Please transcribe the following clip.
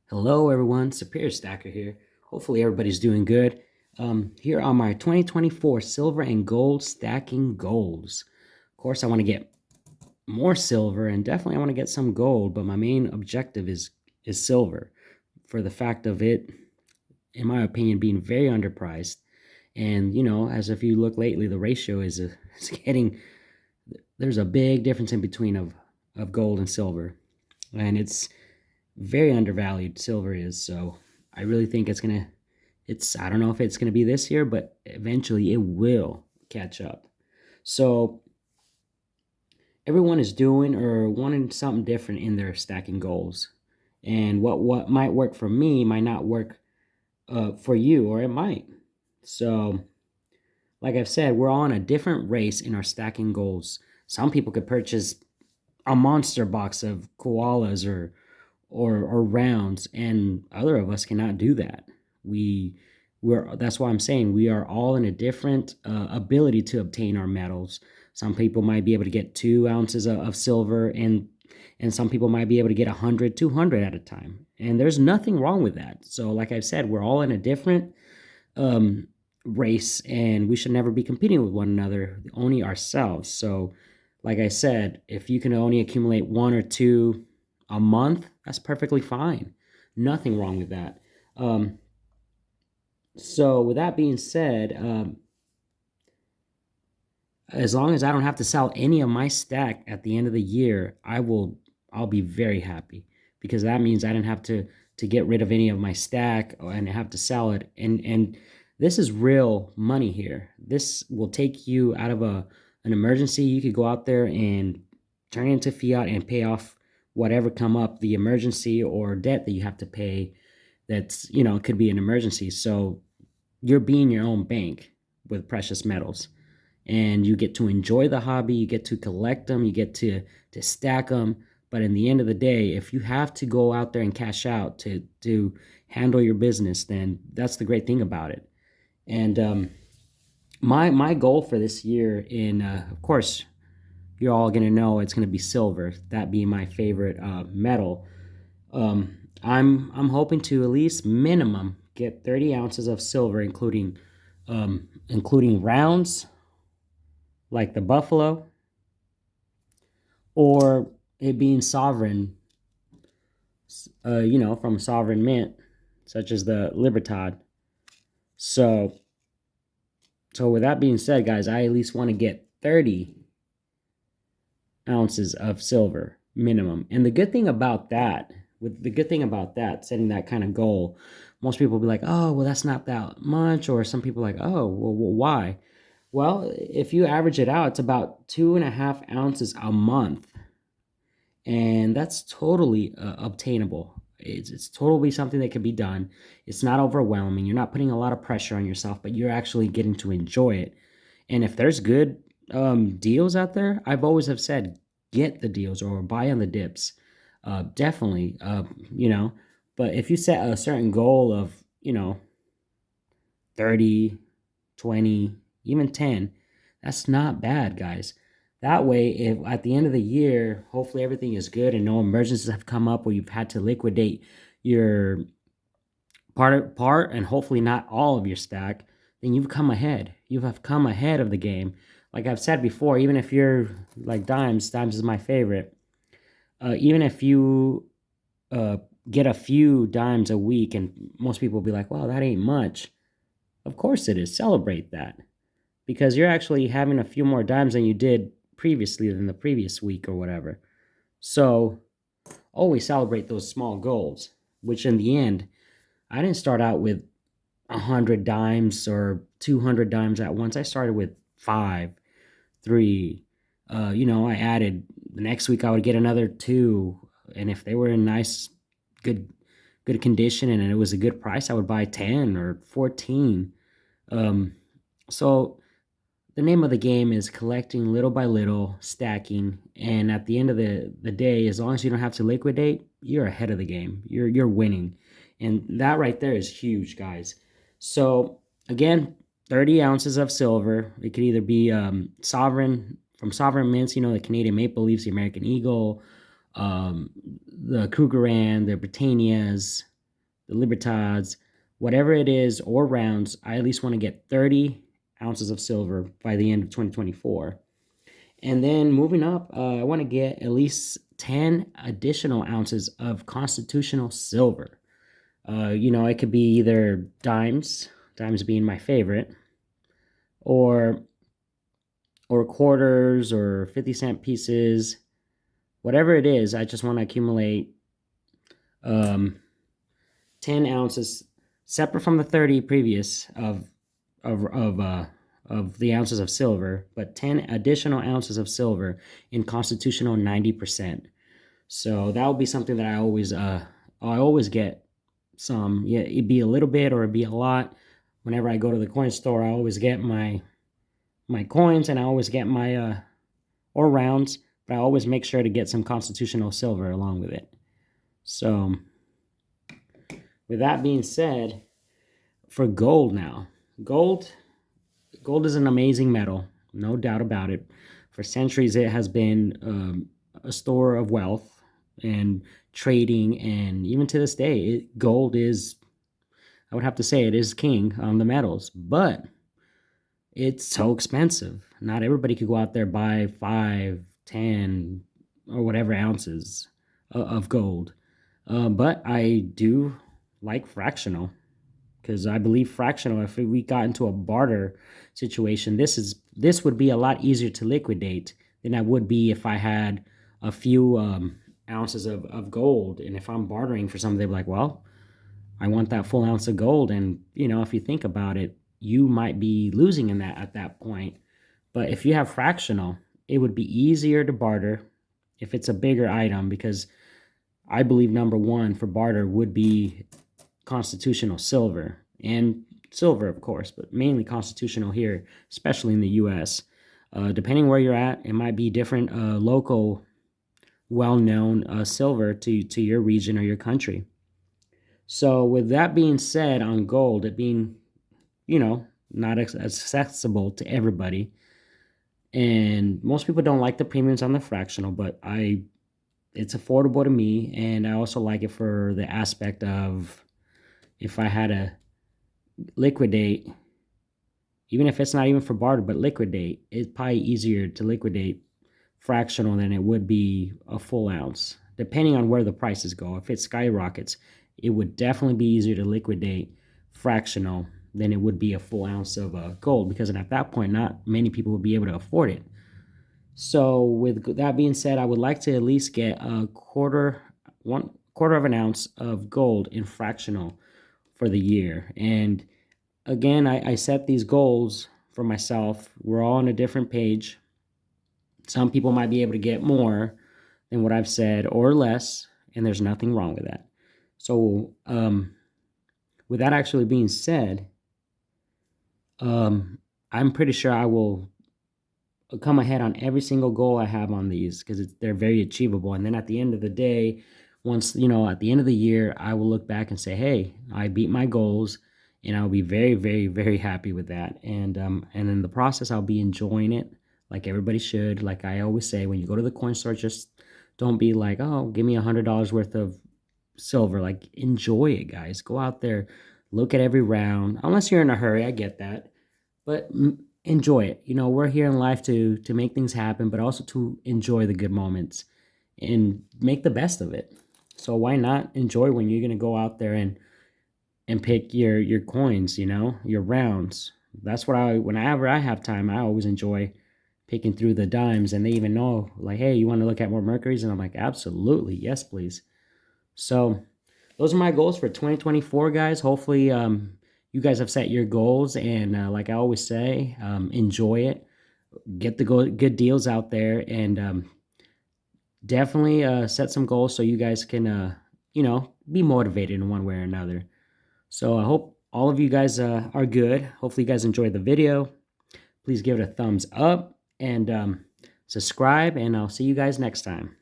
Hello everyone, Superior Stacker here. Hopefully everybody's doing good. Here are my 2024 silver and gold stacking goals. Of course, I want to get more silver and definitely I want to get some gold, but my main objective is silver for the fact of it, in my opinion, being very underpriced. And as if you look lately, the ratio is getting there's a big difference in between of gold and silver, and it's very undervalued. Silver is so. I really think I don't know if it's gonna be this year, but eventually it will catch up. So everyone is doing or wanting something different in their stacking goals, and what might work for me might not work for you, or it might. So, like I've said, we're all in a different race in our stacking goals. Some people could purchase a monster box of koalas or rounds, and other of us cannot do that. We're That's why I'm saying we are all in a different ability to obtain our metals. Some people might be able to get 2 ounces of silver, and some people might be able to get 100, 200 at a time, and there's nothing wrong with that. So like I've said, we're all in a different um, race, and we should never be competing with one another, only ourselves. So like I said, if you can only accumulate one or two a month, that's perfectly fine. Nothing wrong with that. So with that being said, as long as I don't have to sell any of my stack at the end of the year, I'll be very happy, because that means I didn't have to get rid of any of my stack and have to sell it. And this is real money here. This will take you out of an emergency. You could go out there and turn it into fiat and pay off whatever come up, the emergency or debt that you have to pay. That's, it could be an emergency. So you're being your own bank with precious metals, and you get to enjoy the hobby, you get to collect them, you get to stack them. But in the end of the day, if you have to go out there and cash out to handle your business, then that's the great thing about it. And my goal for this year, in of course you're all gonna know it's gonna be silver, that being my favorite metal. I'm hoping to at least minimum get 30 ounces of silver, including rounds like the Buffalo, or it being sovereign, from sovereign mint, such as the Libertad. So, so with that being said, guys, I at least want to get 30 ounces of silver minimum. And the good thing about that, setting that kind of goal, most people will be like, oh, well, that's not that much. Or some people are like, oh, well, why? Well, if you average it out, it's about 2.5 ounces a month, and that's totally obtainable. It's totally something that can be done. It's not overwhelming. You're not putting a lot of pressure on yourself, but you're actually getting to enjoy it. And if there's good deals out there, I've always have said, get the deals or buy on the dips. Definitely, But if you set a certain goal of 30, 20, even 10, that's not bad, guys. That way, if at the end of the year, hopefully everything is good and no emergencies have come up where you've had to liquidate your part and hopefully not all of your stack, then you've come ahead. You have come ahead of the game. Like I've said before, even if you're like Dimes is my favorite. Even if you uh, get a few dimes a week, and most people will be like, "Wow, that ain't much." Of course it is. Celebrate that, because you're actually having a few more dimes than you did previously, than the previous week or whatever. So always celebrate those small goals, which in the end, I didn't start out with 100 dimes or 200 dimes at once. I started with five, three. I added the next week. I would get another two, and if they were in nice, good, good condition, and it was a good price, I would buy 10 or 14. Um, so the name of the game is collecting little by little, stacking, and at the end of the day, as long as you don't have to liquidate, you're ahead of the game. You're winning. And that right there is huge, guys. So again, 30 ounces of silver. It could either be sovereign, from sovereign mints, the Canadian Maple Leafs, the American Eagle, um, the Krugerrand, the Britannias. the Libertads, whatever it is, or rounds, I at least want to get 30 ounces of silver by the end of 2024. And then moving up, I want to get at least 10 additional ounces of constitutional silver. You know, it could be either dimes being my favorite, or quarters, or 50-cent pieces, whatever it is. I just want to accumulate 10 ounces separate from the 30 previous of the ounces of silver, but 10 additional ounces of silver in constitutional 90%. So that will be something that I always get some. Yeah, it'd be a little bit or it'd be a lot. Whenever I go to the coin store, I always get my coins, and I always get my or rounds, but I always make sure to get some constitutional silver along with it. So with that being said, for gold now, gold is an amazing metal, no doubt about it. For centuries, it has been a store of wealth and trading, and even to this day, gold is, I would have to say, it is king on the metals, but it's so expensive. Not everybody could go out there buy 5, 10, or whatever ounces of gold. But I do like fractional, because I believe fractional, if we got into a barter situation, this would be a lot easier to liquidate than I would be if I had a few ounces of gold. And if I'm bartering for something, they'd be like, well, I want that full ounce of gold. And, you know, if you think about it, you might be losing in that at that point. But if you have fractional, it would be easier to barter if it's a bigger item, because I believe number one for barter would be constitutional silver, and silver, of course, but mainly constitutional here, especially in the US. Depending where you're at, it might be different local, well-known silver to your region or your country. So with that being said, on gold, it being, you know, not accessible to everybody, and most people don't like the premiums on the fractional, but it's affordable to me, and I also like it for the aspect of, if I had to liquidate, even if it's not even for barter, but liquidate, it's probably easier to liquidate fractional than it would be a full ounce, depending on where the prices go. If it skyrockets, it would definitely be easier to liquidate fractional than it would be a full ounce of gold, because at that point, not many people would be able to afford it. So with that being said, I would like to at least get one quarter of an ounce of gold in fractional for the year. And again, I set these goals for myself. We're all on a different page. Some people might be able to get more than what I've said, or less, and there's nothing wrong with that. So with that actually being said, I'm pretty sure I will come ahead on every single goal I have on these, because they're very achievable. And then at the end of the day, once, you know, at the end of the year, I will look back and say, hey, I beat my goals, and I'll be very, very, very happy with that. And in the process, I'll be enjoying it like everybody should. Like I always say, when you go to the coin store, just don't be like, oh, give me $100 worth of silver. Like, enjoy it, guys. Go out there, look at every round, unless you're in a hurry. I get that, but enjoy it. You know, we're here in life to make things happen, but also to enjoy the good moments and make the best of it. So why not enjoy when you're going to go out there and pick your coins, you know, your rounds. That's what whenever I have time, I always enjoy picking through the dimes. And they even know, like, hey, you want to look at more Mercuries? And I'm like, absolutely, yes, please. So those are my goals for 2024, guys. Hopefully you guys have set your goals, and like I always say, enjoy it. Get the good deals out there, and definitely set some goals so you guys can, you know, be motivated in one way or another. So I hope all of you guys are good. Hopefully you guys enjoyed the video. Please give it a thumbs up, and subscribe, and I'll see you guys next time.